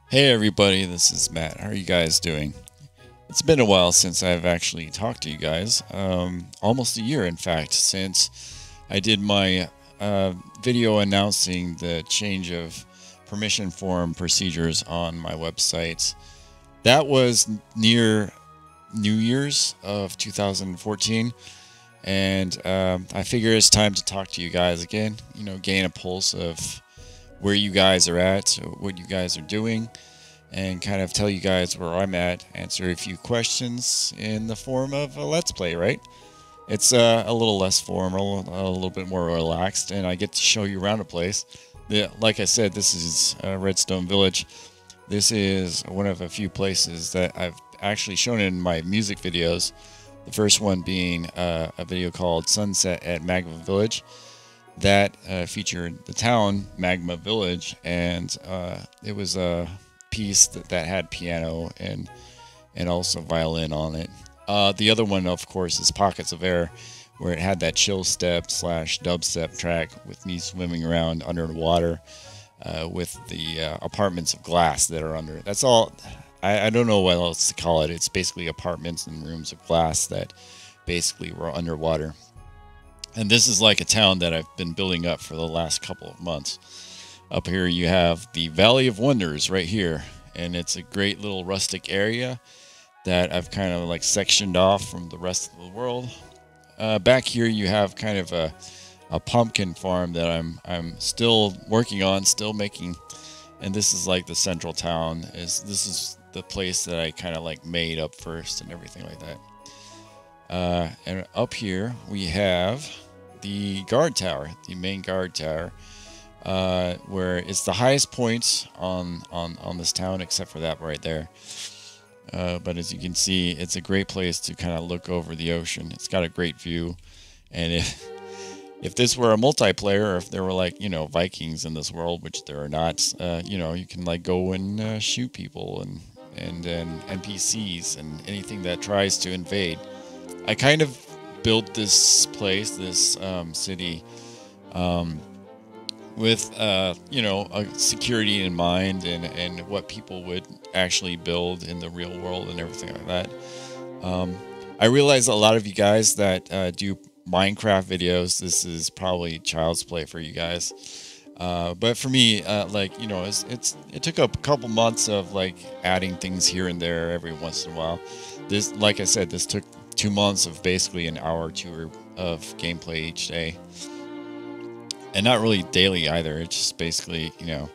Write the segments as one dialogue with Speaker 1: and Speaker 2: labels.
Speaker 1: Hey everybody, this is Matt. How are you guys doing? It's been a while since I've actually talked to you guys. Almost a year, in fact, since I did my video announcing the change of permission form procedures on my website. That was near New Year's of 2014, and I figure it's time to talk to you guys again. You know, gain a pulse of where you guys are at, what you guys are doing, and kind of tell you guys where I'm at, answer a few questions in the form of a Let's Play, right? It's a little less formal, a little bit more relaxed, and I get to show you around a place. Like I said, this is Redstone Village. This is one of a few places that I've actually shown in my music videos. The first one being a video called Sunset at Magma Village. That featured the town Magma Village, and it was a piece that had piano and also violin on it. The other one, of course, is Pockets of Air, where it had that chill step / dubstep track with me swimming around under the water with the apartments of glass that are under it. That's all. I don't know what else to call it. It's basically apartments and rooms of glass that basically were underwater. And this is like a town that I've been building up for the last couple of months. Up here you have the Valley of Wonders right here. And it's a great little rustic area that I've kind of like sectioned off from the rest of the world. Back here you have kind of a pumpkin farm that I'm still working on, still making. And this is like the central town. This is the place that I kind of like made up first and everything like that. And up here we have the guard tower, the main guard tower, where it's the highest point on this town, except for that right there. But as you can see, it's a great place to kind of look over the ocean. It's got a great view, and if this were a multiplayer, or if there were like, you know, Vikings in this world, which there are not, you know, you can like go and shoot people and NPCs and anything that tries to invade. I kind of built this place, this city, with you know, security in mind and what people would actually build in the real world and everything like that. I realize a lot of you guys that do Minecraft videos, this is probably child's play for you guys. But for me, like, you know, it took a couple months of like adding things here and there every once in a while. This, like I said, this took 2 months of basically an hour or two of gameplay each day, and not really daily either. It's just basically, you know,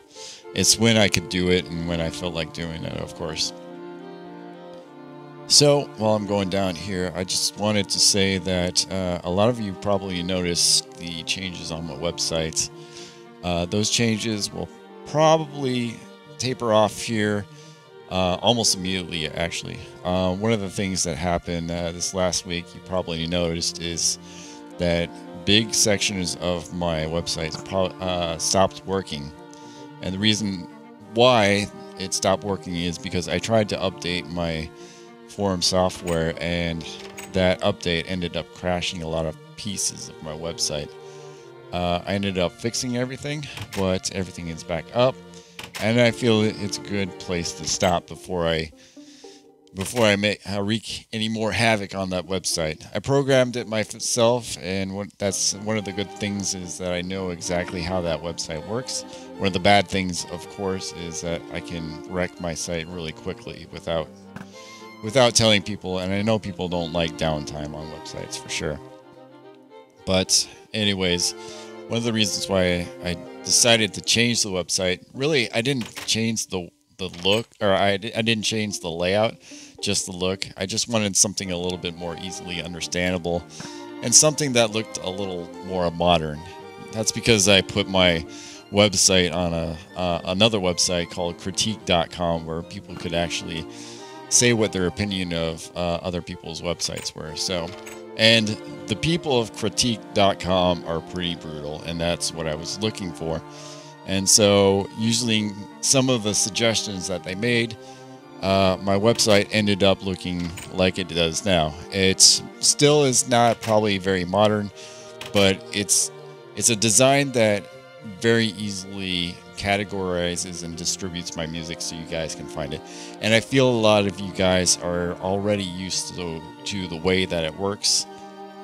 Speaker 1: it's when I could do it and when I felt like doing it, of course. So while I'm going down here, I just wanted to say that a lot of you probably noticed the changes on my website. Those changes will probably taper off here almost immediately, actually. One of the things that happened this last week, you probably noticed, is that big sections of my website stopped working. And the reason why it stopped working is because I tried to update my forum software, and that update ended up crashing a lot of pieces of my website. I ended up fixing everything, but everything is back up. And I feel it's a good place to stop before I wreak any more havoc on that website. I programmed it myself, and that's one of the good things, is that I know exactly how that website works. One of the bad things, of course, is that I can wreck my site really quickly without telling people, and I know people don't like downtime on websites for sure. But anyways, one of the reasons why I decided to change the website, really, I didn't change the look, or I didn't change the layout, just the look. I just wanted something a little bit more easily understandable and something that looked a little more modern. That's because I put my website on another website called critique.com, where people could actually say what their opinion of other people's websites were. So, and the people of critique.com are pretty brutal, and that's what I was looking for. And so, usually some of the suggestions that they made, my website ended up looking like it does now. It still is not probably very modern, but it's it's a design that very easily categorizes and distributes my music so you guys can find it. And I feel a lot of you guys are already used to the way that it works.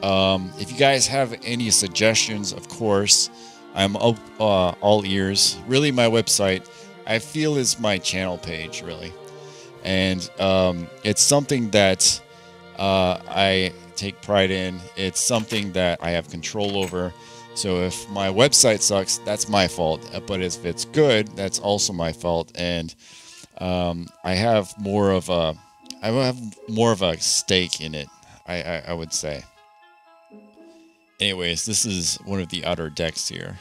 Speaker 1: If you guys have any suggestions, of course, I'm all ears. Really, my website, I feel, is my channel page, really. And it's something that I take pride in. It's something that I have control over. So if my website sucks, that's my fault. But if it's good, that's also my fault. And I have more of a stake in it, I would say. Anyways, this is one of the outer decks here.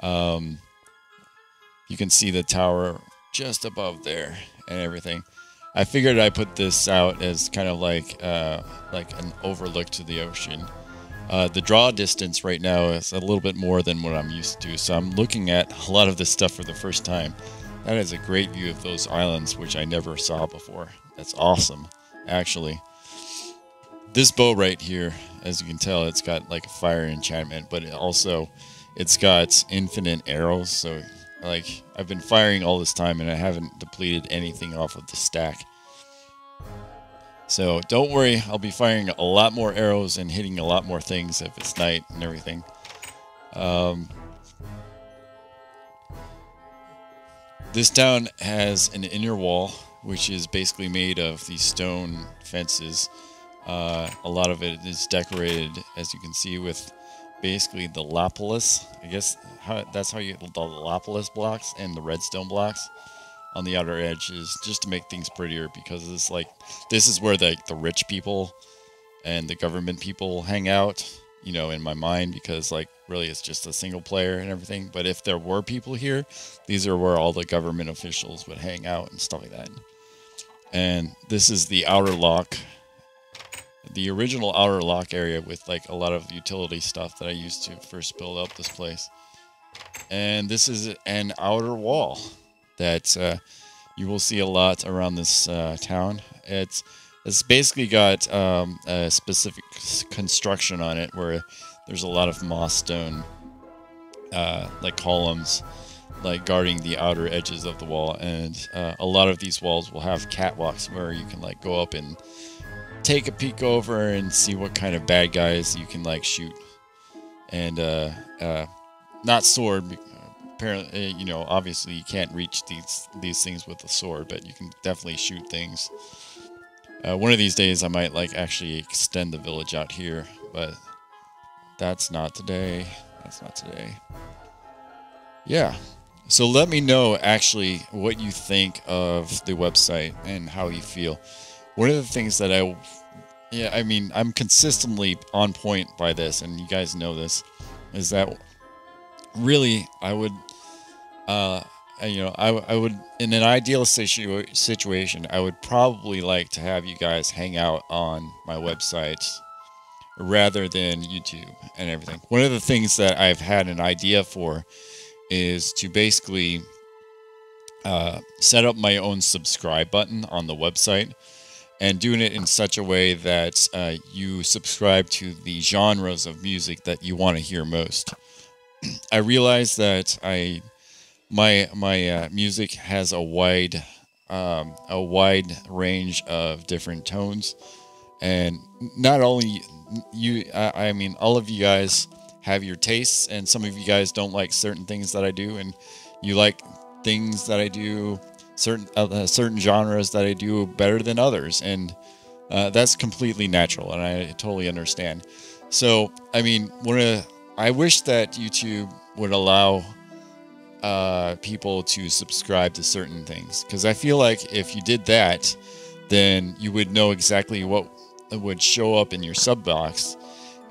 Speaker 1: You can see the tower just above there and everything. I figured I'd put this out as kind of like an overlook to the ocean. The draw distance right now is a little bit more than what I'm used to, so I'm looking at a lot of this stuff for the first time. That is a great view of those islands, which I never saw before. That's awesome, actually. This bow right here, as you can tell, it's got like a fire enchantment, but it's got infinite arrows, so like I've been firing all this time and I haven't depleted anything off of the stack. So don't worry, I'll be firing a lot more arrows and hitting a lot more things if it's night and everything. This town has an inner wall, which is basically made of these stone fences. A lot of it is decorated, as you can see, with basically the lapis. I guess that's how you the lapis blocks and the redstone blocks on the outer edge is just to make things prettier, because it's like this is where the rich people and the government people hang out, you know, in my mind, because like really it's just a single player and everything. But if there were people here, these are where all the government officials would hang out and stuff like that. And this is the outer lock, the original outer lock area with like a lot of utility stuff that I used to first build up this place. And this is an outer wall that you will see a lot around this town. It's basically got a specific construction on it where there's a lot of moss stone like columns like guarding the outer edges of the wall, and a lot of these walls will have catwalks where you can like go up and take a peek over and see what kind of bad guys you can like shoot. And not sword, apparently, you know, obviously you can't reach these things with a sword, but you can definitely shoot things. One of these days I might like actually extend the village out here, but that's not today. That's not today. Yeah. So let me know actually what you think of the website and how you feel. One of the things that I mean, I'm consistently on point by this, and you guys know this, is that really I would, you know, I would, in an ideal situation, I would probably like to have you guys hang out on my website rather than YouTube and everything. One of the things that I've had an idea for is to basically set up my own subscribe button on the website, and doing it in such a way that you subscribe to the genres of music that you want to hear most. I realize that my music has a wide range of different tones, and not only you, I mean, all of you guys have your tastes, and some of you guys don't like certain things that I do, and you like things that I do, certain genres that I do better than others, and that's completely natural, and I totally understand. So, I mean, I wish that YouTube would allow people to subscribe to certain things, because I feel like if you did that, then you would know exactly what would show up in your sub box,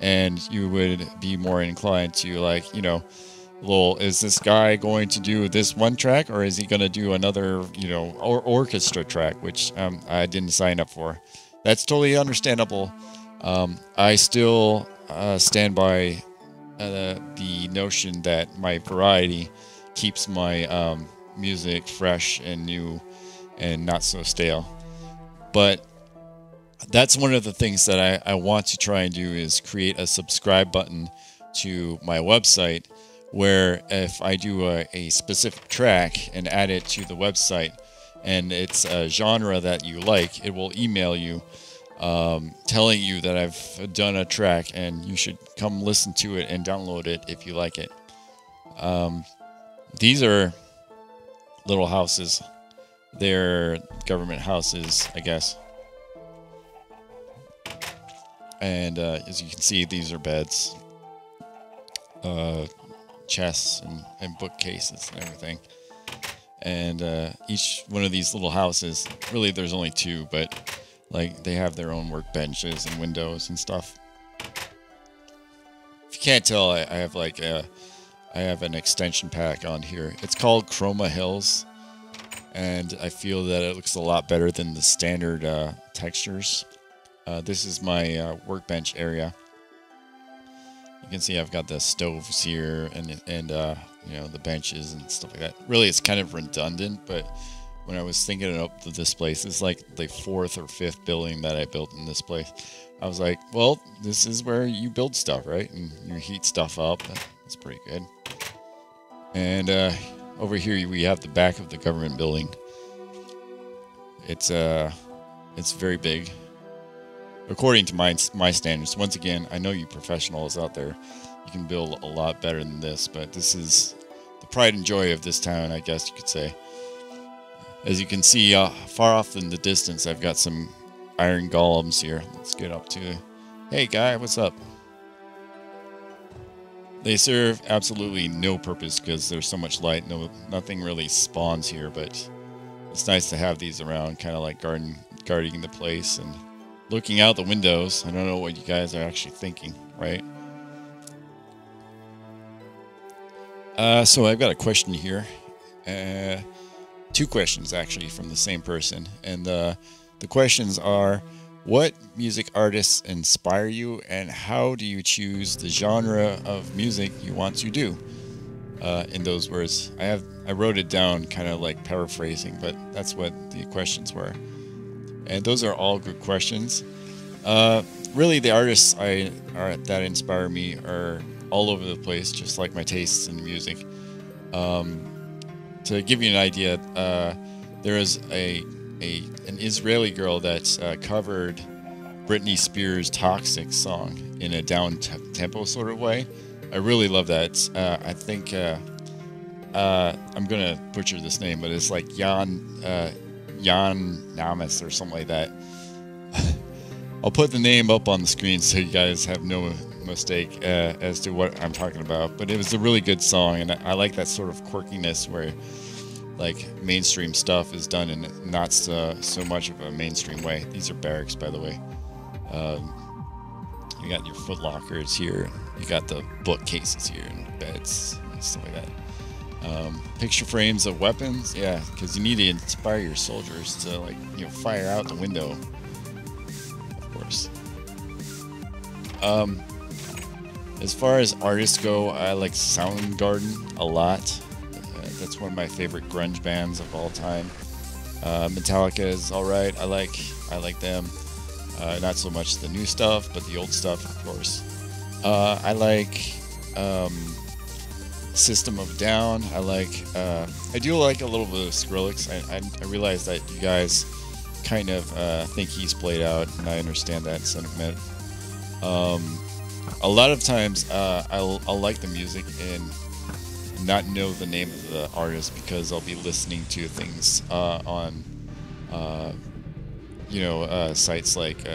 Speaker 1: and you would be more inclined to, like, you know, well, is this guy going to do this one track, or is he going to do another, you know, orchestra track, which I didn't sign up for. That's totally understandable. I still stand by the notion that my variety keeps my music fresh and new and not so stale. But that's one of the things that I want to try and do, is create a subscribe button to my website, where if I do a specific track and add it to the website, and it's a genre that you like, it will email you telling you that I've done a track and you should come listen to it and download it if you like it. These are little houses. They're government houses, I guess. And as you can see, these are beds, chests, and bookcases and everything. And each one of these little houses, really there's only two, but like they have their own workbenches and windows and stuff. If you can't tell, I have like I have an extension pack on here. It's called Chroma Hills, and I feel that it looks a lot better than the standard textures. This is my workbench area. You can see I've got the stoves here and you know, the benches and stuff like that. Really, it's kind of redundant, but when I was thinking up this place, it's like the 4th or 5th building that I built in this place. I was like, well, this is where you build stuff, right? And you heat stuff up. That's pretty good. And over here we have the back of the government building. It's very big, according to my standards. Once again, I know you professionals out there, you can build a lot better than this, but this is the pride and joy of this town, I guess you could say. As you can see, far off in the distance, I've got some iron golems here. Let's get up to... Hey, guy, what's up? They serve absolutely no purpose because there's so much light. Nothing really spawns here, but it's nice to have these around, kind of like guarding the place and looking out the windows. I don't know what you guys are actually thinking, right? So I've got a question here. 2 questions, actually, from the same person. And the questions are, what music artists inspire you, and how do you choose the genre of music you want to do? In those words, I wrote it down kind of like paraphrasing, but that's what the questions were. And those are all good questions. Really, the artists that inspire me are all over the place, just like my tastes in music. To give you an idea, there is an Israeli girl that covered Britney Spears' "Toxic" song in a down-tempo sort of way. I really love that. I think I'm gonna butcher this name, but it's like Jan Namas or something like that. I'll put the name up on the screen so you guys have no mistake as to what I'm talking about. But it was a really good song, and I like that sort of quirkiness where like mainstream stuff is done in not so much of a mainstream way. These are barracks, by the way. You got your foot lockers here. You got the bookcases here and beds and stuff like that. Picture frames of weapons, yeah, because you need to inspire your soldiers to, like, you know, fire out the window. Of course. As far as artists go, I like Soundgarden a lot. That's one of my favorite grunge bands of all time. Metallica is alright. I like them. Not so much the new stuff, but the old stuff, of course. I like System of a Down. I do like a little bit of Skrillex. I realize that you guys kind of think he's played out, and I understand that sentiment. A lot of times I'll like the music and not know the name of the artist because I'll be listening to things on sites like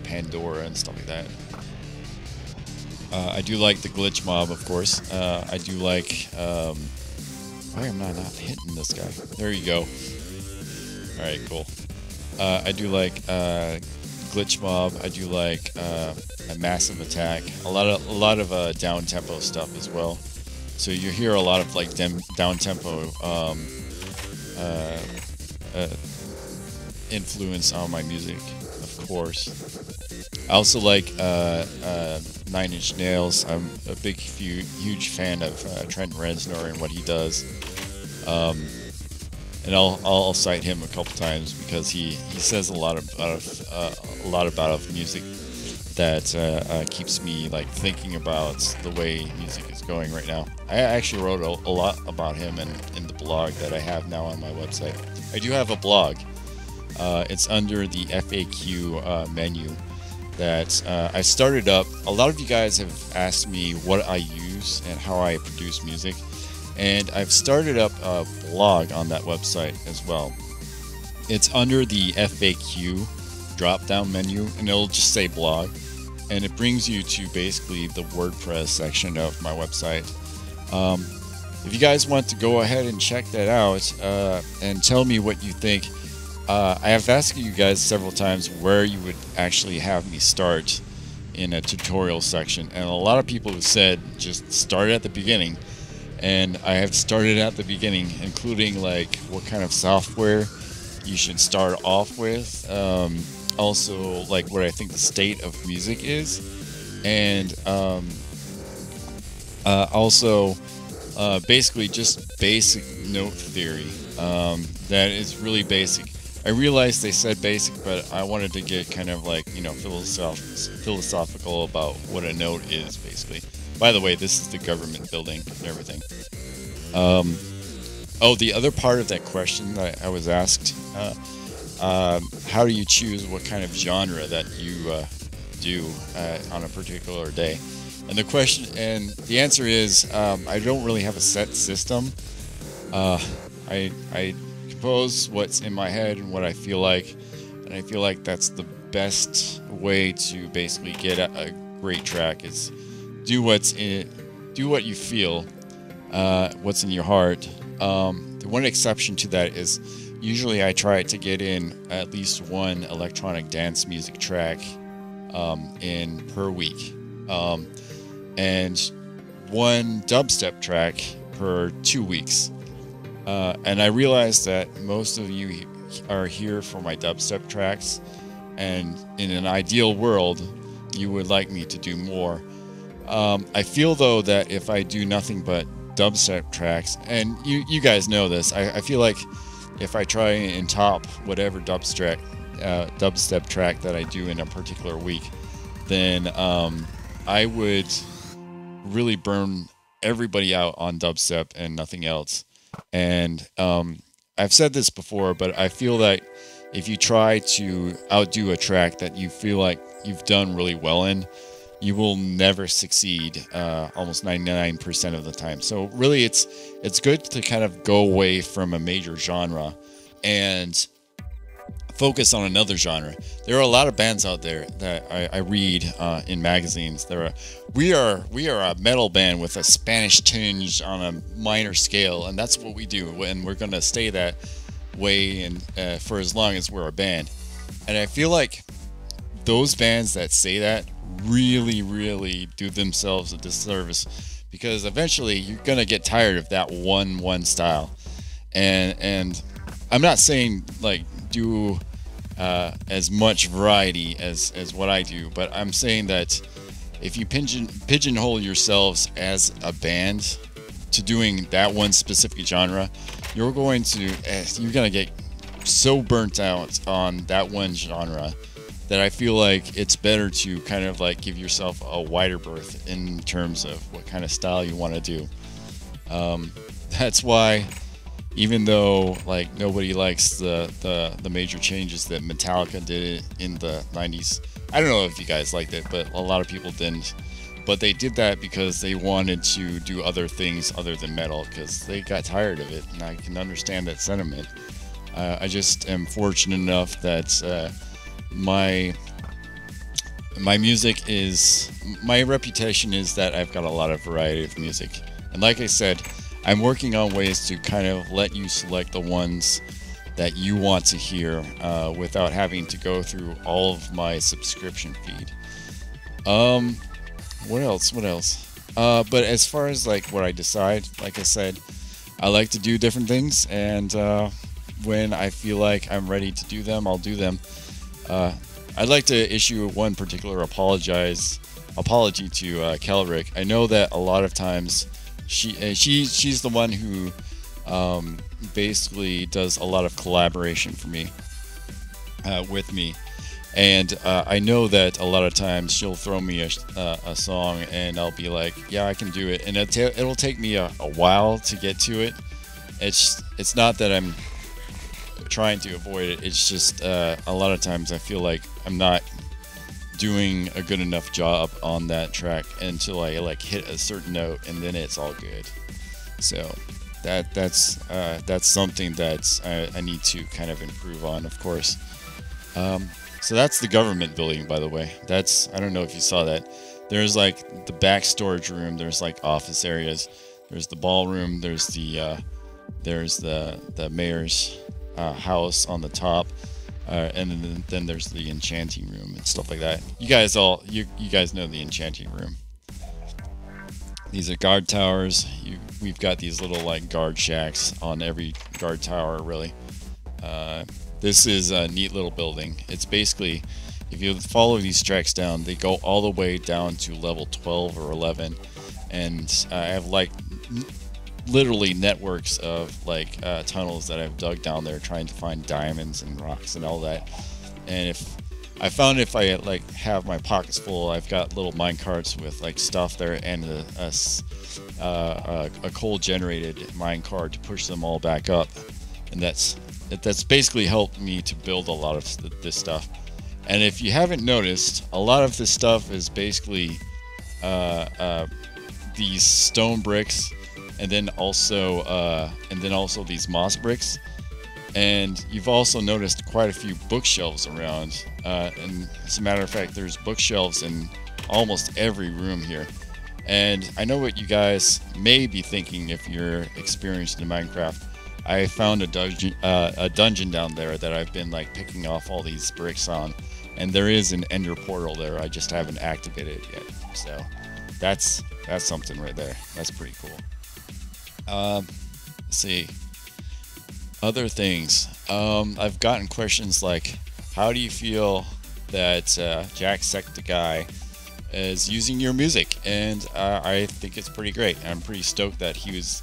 Speaker 1: Pandora and stuff like that. I do like the Glitch Mob, of course. I do like... why am I not hitting this guy? There you go. Alright, cool. I do like Glitch Mob. I do like a Massive Attack. A lot of down-tempo stuff as well. So you hear a lot of like down-tempo influence on my music, of course. I also like 9 Inch Nails. I'm a huge fan of Trent Reznor and what he does. And I'll cite him a couple times because he says a lot about music that keeps me like thinking about the way music is going right now. I actually wrote a lot about him in the blog that I have now on my website. I do have a blog. It's under the FAQ menu that I started up. A lot of you guys have asked me what I use and how I produce music, and I've started up a blog on that website as well. It's under the FAQ drop-down menu, and it'll just say blog, and it brings you to basically the WordPress section of my website. If you guys want to go ahead and check that out and tell me what you think. I have asked you guys several times where you would actually have me start in a tutorial section, and a lot of people have said just start at the beginning, and I have started at the beginning, including like what kind of software you should start off with, also like what I think the state of music is, and also basically just basic note theory. That is really basic. I realized they said basic, but I wanted to get kind of like, you know, philosophical about what a note is, basically. By the way, this is the government building and everything. Oh, the other part of that question that I was asked, how do you choose what kind of genre that you do on a particular day? And the answer is, I don't really have a set system. I compose what's in my head and what I feel like, and I feel like that's the best way to basically get a great track. Is do what you feel, what's in your heart. The one exception to that is usually I try to get in at least one electronic dance music track in per week, and one dubstep track per 2 weeks. And I realize that most of you are here for my dubstep tracks, and in an ideal world, you would like me to do more. I feel though that if I do nothing but dubstep tracks, and you guys know this, I feel like if I try and top whatever dubstep track that I do in a particular week, then I would really burn everybody out on dubstep and nothing else. And I've said this before, but I feel that if you try to outdo a track that you feel like you've done really well in, you will never succeed almost 99% of the time. So really it's good to kind of go away from a major genre and focus on another genre. There are a lot of bands out there that I read in magazines. We are a metal band with a Spanish tinge on a minor scale, and that's what we do, and we're gonna stay that way and for as long as we're a band. And I feel like those bands that say that really do themselves a disservice, because eventually you're gonna get tired of that one style. And I'm not saying like do as much variety as what I do, but I'm saying that if you pigeonhole yourselves as a band to doing that one specific genre, you're gonna get so burnt out on that one genre that I feel like it's better to kind of like give yourself a wider berth in terms of what kind of style you want to do. That's why, even though like nobody likes the major changes that Metallica did in the 90s, I don't know if you guys liked it, but a lot of people didn't. But they did that because they wanted to do other things other than metal, because they got tired of it, and I can understand that sentiment. I just am fortunate enough that my music is, my reputation is that I've got a lot of variety of music. And like I said, I'm working on ways to kind of let you select the ones that you want to hear without having to go through all of my subscription feed. What else? But as far as like what I decide, like I said, I like to do different things, and when I feel like I'm ready to do them, I'll do them. I'd like to issue one particular apology to Kelrick. I know that a lot of times she's the one who basically does a lot of collaboration for me with me, And I know that a lot of times she'll throw me a song, and I'll be like, yeah, I can do it. And it'll take me a while to get to it. It's not that I'm trying to avoid it. It's just a lot of times I feel like I'm not doing a good enough job on that track until I like hit a certain note, and then it's all good. So that's something that I need to kind of improve on, of course. So that's the government building, by the way. I don't know if you saw that. There's like the back storage room. There's like office areas. There's the ballroom. There's the mayor's house on the top, and then there's the enchanting room and stuff like that. You guys know the enchanting room. These are guard towers. We've got these little like guard shacks on every guard tower, really. This is a neat little building. It's basically, if you follow these tracks down, they go all the way down to level 12 or 11, and I have like literally networks of like tunnels that I've dug down there trying to find diamonds and rocks and all that. And if I like have my pockets full, I've got little mine carts with like stuff there, and a coal generated mine cart to push them all back up. And that's basically helped me to build a lot of this stuff. And if you haven't noticed, a lot of this stuff is basically these stone bricks, and then also these moss bricks. And you've also noticed quite a few bookshelves around. And as a matter of fact, there's bookshelves in almost every room here. And I know what you guys may be thinking if you're experienced in Minecraft. I found a dungeon down there that I've been like picking off all these bricks on, and there is an ender portal there. I just haven't activated it yet. So that's something right there. That's pretty cool. Let's see. Other things. I've gotten questions like, how do you feel that Jacksepticeye is using your music? And I think it's pretty great. I'm pretty stoked that he's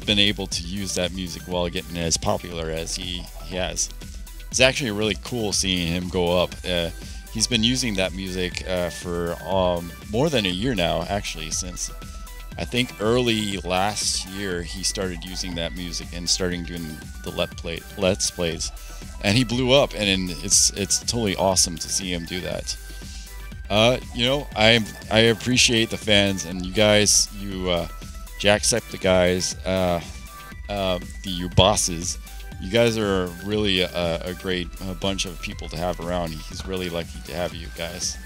Speaker 1: been able to use that music while getting as popular as he has. It's actually really cool seeing him go up. He's been using that music for more than a year now, actually, since I think early last year he started using that music and starting doing the Let's Plays, and he blew up, and it's totally awesome to see him do that. You know, I appreciate the fans, and you guys, Jacksepticeye's, your bosses. You guys are really a great bunch of people to have around. He's really lucky to have you guys.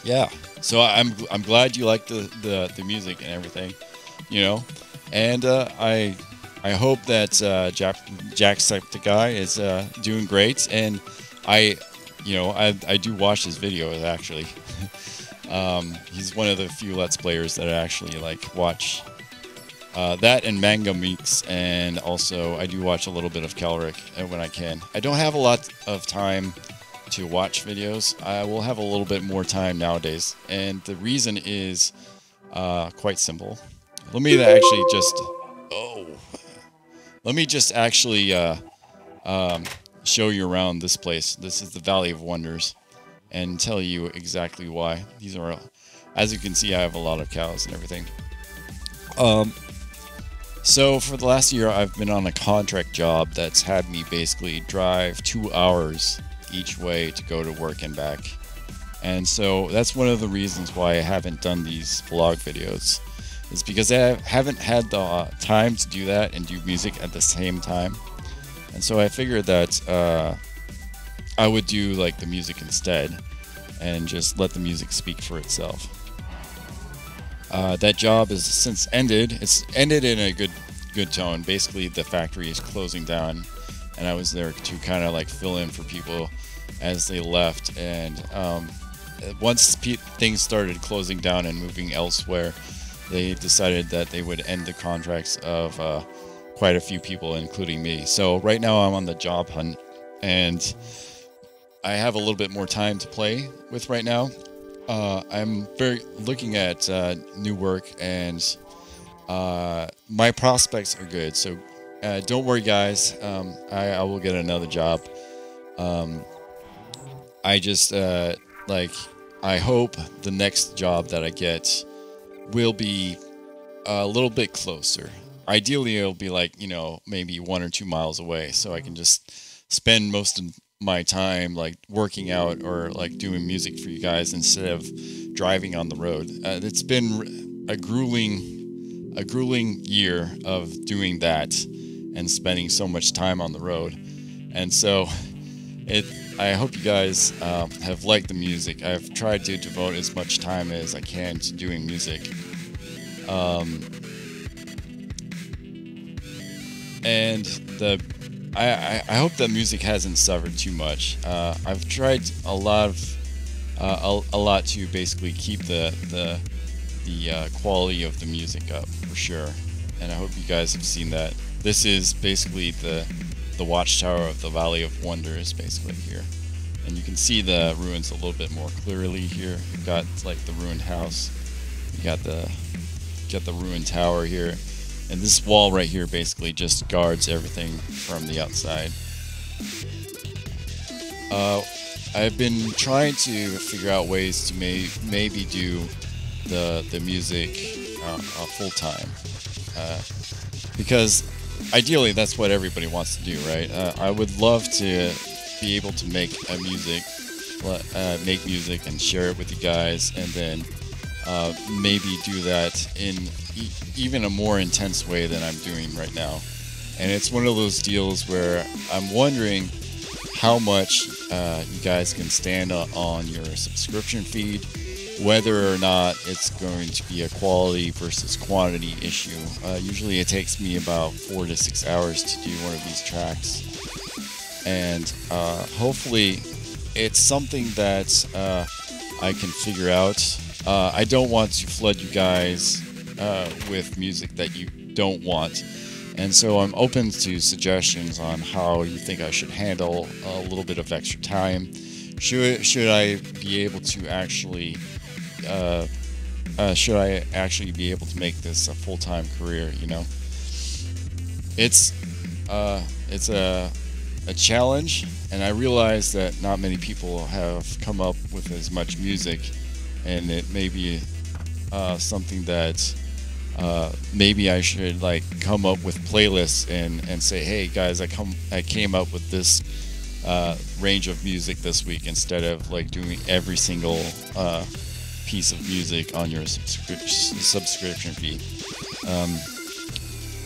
Speaker 1: Yeah. So I'm glad you like the music and everything, you know, and I hope that Jacksepticeye is doing great, and I do watch his videos actually. He's one of the few Let's Players that I actually like watch. That and Manga Meeks, and also I do watch a little bit of Calric when I can. I don't have a lot of time to watch videos. I will have a little bit more time nowadays, and the reason is quite simple. Let me just actually show you around this place. This is the Valley of Wonders, and tell you exactly why. These are, as you can see, I have a lot of cows and everything. So for the last year, I've been on a contract job that's had me basically drive 2 hours each way to go to work and back. And so that's one of the reasons why I haven't done these vlog videos, is because I haven't had the time to do that and do music at the same time. And so I figured that I would do like the music instead and just let the music speak for itself. That job is since ended. It's ended in a good tone. Basically, the factory is closing down, and I was there to kind of like fill in for people as they left. And once things started closing down and moving elsewhere, they decided that they would end the contracts of quite a few people, including me. So right now I'm on the job hunt, and I have a little bit more time to play with right now. I'm looking at new work, and my prospects are good. So don't worry, guys. I will get another job. I just like I hope the next job that I get will be a little bit closer. Ideally, it'll be like, you know, maybe 1 or 2 miles away, so I can just spend most of my time like working out or like doing music for you guys instead of driving on the road. It's been a grueling year of doing that and spending so much time on the road, and so I hope you guys have liked the music. I've tried to devote as much time as I can to doing music. And I hope that music hasn't suffered too much. I've tried a lot to basically keep the quality of the music up for sure, and I hope you guys have seen that. This is basically the watchtower of the Valley of Wonders, basically here, and you can see the ruins a little bit more clearly here. You've got like the ruined house, you got the ruined tower here, and this wall right here basically just guards everything from the outside. I've been trying to figure out ways to maybe do the music full time, because ideally that's what everybody wants to do, right? I would love to be able to make music and share it with you guys, and then maybe do that in even a more intense way than I'm doing right now. And it's one of those deals where I'm wondering how much you guys can stand on your subscription feed, whether or not it's going to be a quality versus quantity issue. Usually it takes me about 4 to 6 hours to do one of these tracks, and hopefully it's something that I can figure out. I don't want to flood you guys with music that you don't want, and so I'm open to suggestions on how you think I should handle a little bit of extra time. Should I be able to actually be able to make this a full-time career? You know, it's a challenge, and I realize that not many people have come up with as much music, and it may be something that maybe I should like come up with playlists and say, hey guys, I came up with this range of music this week, instead of like doing every single piece of music on your subscription fee.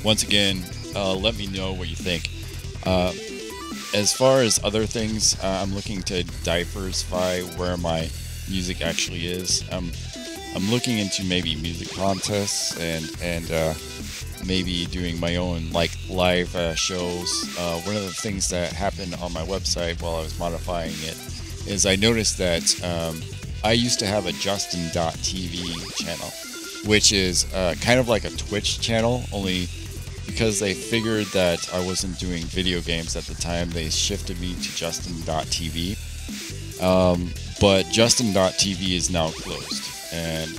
Speaker 1: Once again, let me know what you think. As far as other things, I'm looking to diversify where my music actually is. I'm looking into maybe music contests and maybe doing my own like live shows. One of the things that happened on my website while I was modifying it is I noticed that I used to have a Justin.tv channel, which is kind of like a Twitch channel, only because they figured that I wasn't doing video games at the time, they shifted me to Justin.tv. But Justin.tv is now closed, and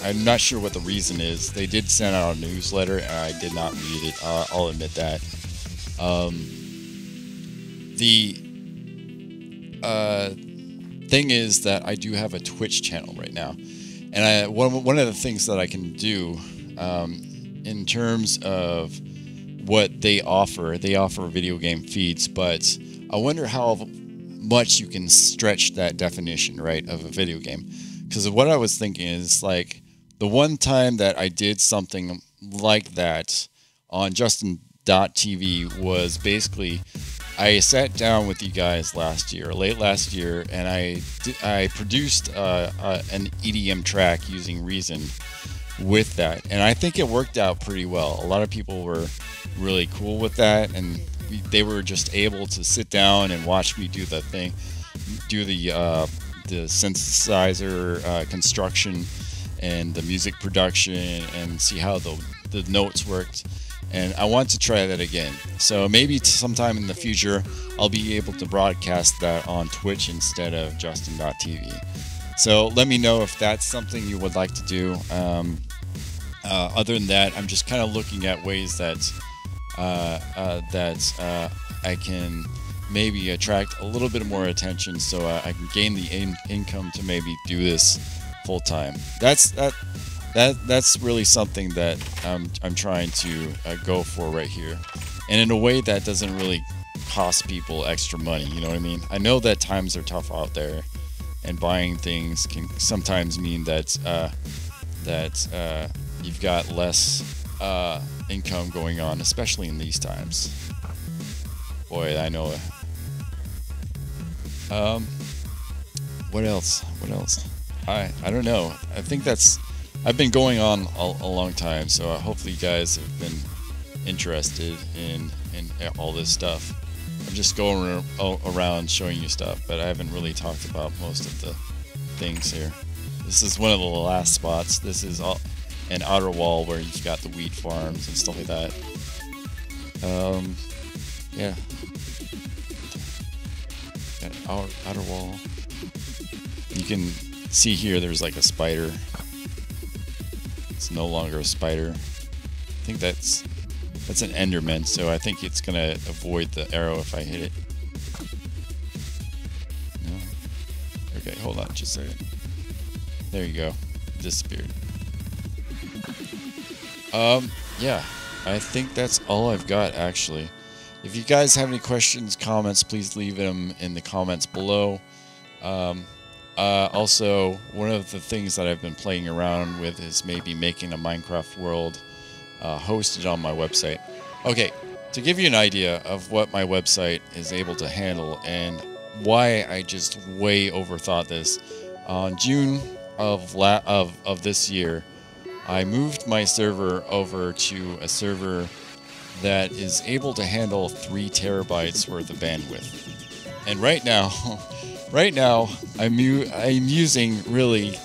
Speaker 1: I'm not sure what the reason is. They did send out a newsletter, and I did not read it. I'll admit that. The thing is that I do have a Twitch channel right now, and one of the things that I can do in terms of what they offer video game feeds, but I wonder how much you can stretch that definition, right, of a video game. Because what I was thinking is, like, the one time that I did something like that on Justin.tv was basically I sat down with you guys late last year, and I produced an EDM track using Reason with that, and I think it worked out pretty well. A lot of people were really cool with that, and they were just able to sit down and watch me do the thing, do the synthesizer construction and the music production, and see how the notes worked. And I want to try that again. So maybe sometime in the future I'll be able to broadcast that on Twitch instead of Justin.tv. So let me know if that's something you would like to do. Other than that, I'm just kind of looking at ways that I can maybe attract a little bit more attention, so I can gain the income to maybe do this full time. That's really something that I'm trying to go for right here, and in a way that doesn't really cost people extra money. You know what I mean? I know that times are tough out there, and buying things can sometimes mean that you've got less income going on, especially in these times. Boy, I know. What else? What else? I don't know. I think I've been going on a long time, so hopefully you guys have been interested in all this stuff. I'm just going around showing you stuff, but I haven't really talked about most of the things here. This is one of the last spots. This is an outer wall where you've got the wheat farms and stuff like that. Yeah. Got outer wall. You can see here there's like a spider. It's no longer a spider. I think that's an Enderman, so I think it's gonna avoid the arrow if I hit it. No. Okay, hold on just a second. There you go. It disappeared. Yeah. I think that's all I've got, actually. If you guys have any questions, comments, please leave them in the comments below. Also, one of the things that I've been playing around with is maybe making a Minecraft world hosted on my website. Okay, to give you an idea of what my website is able to handle and why I just way overthought this, on June of this year, I moved my server over to a server that is able to handle 3 terabytes worth of bandwidth. And right now I'm using really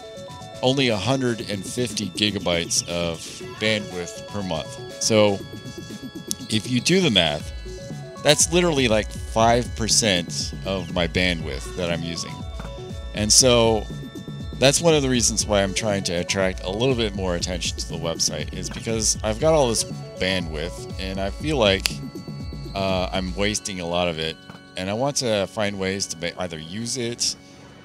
Speaker 1: only 150 gigabytes of bandwidth per month. So if you do the math, that's literally like 5% of my bandwidth that I'm using. And so that's one of the reasons why I'm trying to attract a little bit more attention to the website, is because I've got all this bandwidth and I feel like I'm wasting a lot of it, and I want to find ways to either use it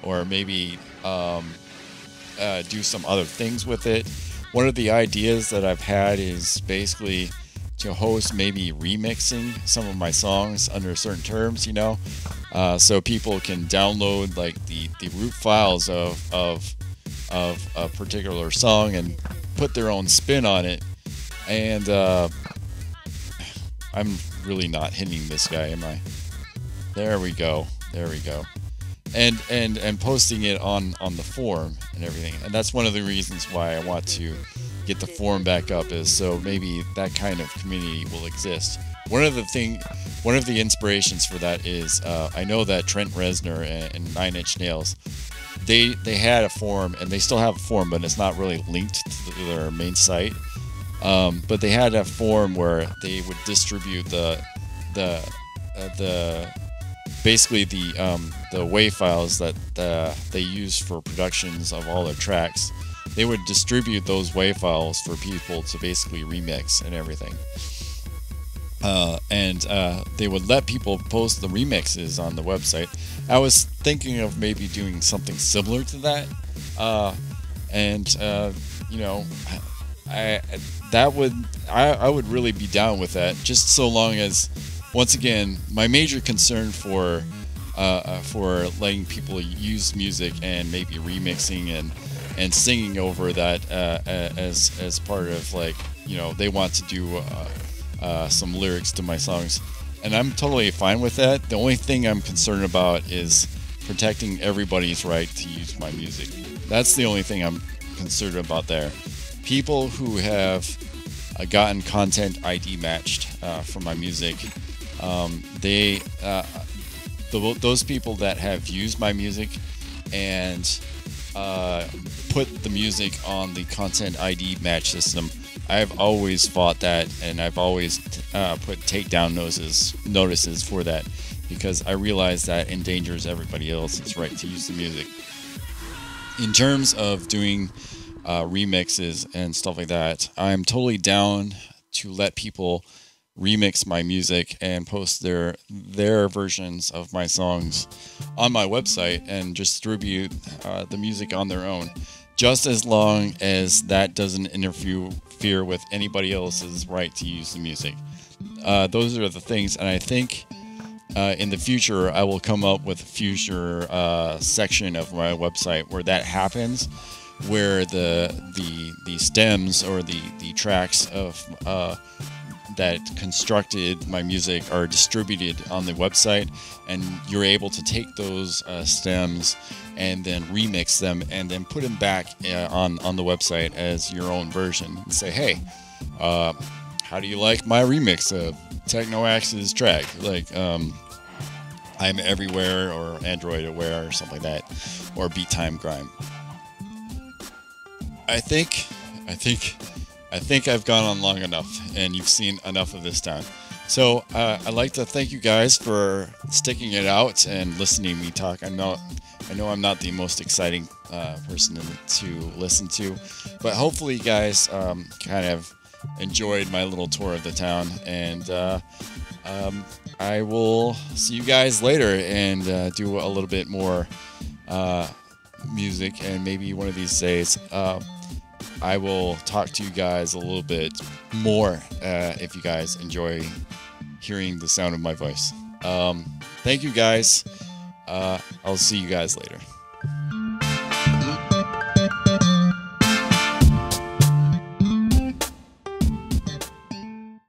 Speaker 1: or maybe do some other things with it. One of the ideas that I've had is basically to host maybe remixing some of my songs under certain terms, you know, so people can download like the root files of a particular song and put their own spin on it. And I'm really not hitting this guy, am I? There we go. There we go. And posting it on the forum and everything. And that's one of the reasons why I want to get the forum back up, is so maybe that kind of community will exist. One of the inspirations for that is I know that Trent Reznor and 9 Inch Nails, they had a forum, and they still have a forum, but it's not really linked to their main site. But they had a forum where they would distribute basically the WAV files that they use for productions of all their tracks. They would distribute those WAV files for people to basically remix and everything. And they would let people post the remixes on the website. I was thinking of maybe doing something similar to that, you know, I would really be down with that, just so long as, once again, my major concern for letting people use music and maybe remixing and singing over that as part of, like, you know, they want to do some lyrics to my songs, and I'm totally fine with that. The only thing I'm concerned about is protecting everybody's right to use my music. That's the only thing I'm concerned about there. People who have gotten content ID matched for my music, those people that have used my music and put the music on the content ID match system, I've always fought that, and I've always put takedown notices for that, because I realize that endangers everybody else's right to use the music. In terms of doing remixes and stuff like that, I'm totally down to let people remix my music and post their versions of my songs on my website and distribute the music on their own, just as long as that doesn't interfere with anybody else's right to use the music. Those are the things, and I think in the future I will come up with a future section of my website where that happens, where the stems or the tracks of that constructed my music are distributed on the website, and you're able to take those stems and then remix them and then put them back on the website as your own version and say, hey, how do you like my remix of TeknoAXE's track? Like, I'm Everywhere or Android Aware or something like that, or Beat Time Grime. I think I've gone on long enough, and you've seen enough of this time. So I'd like to thank you guys for sticking it out and listening to me talk. I know I'm not the most exciting person to listen to, but hopefully you guys kind of enjoyed my little tour of the town, and I will see you guys later and do a little bit more music, and maybe one of these days I will talk to you guys a little bit more if you guys enjoy hearing the sound of my voice. Thank you guys. I'll see you guys later.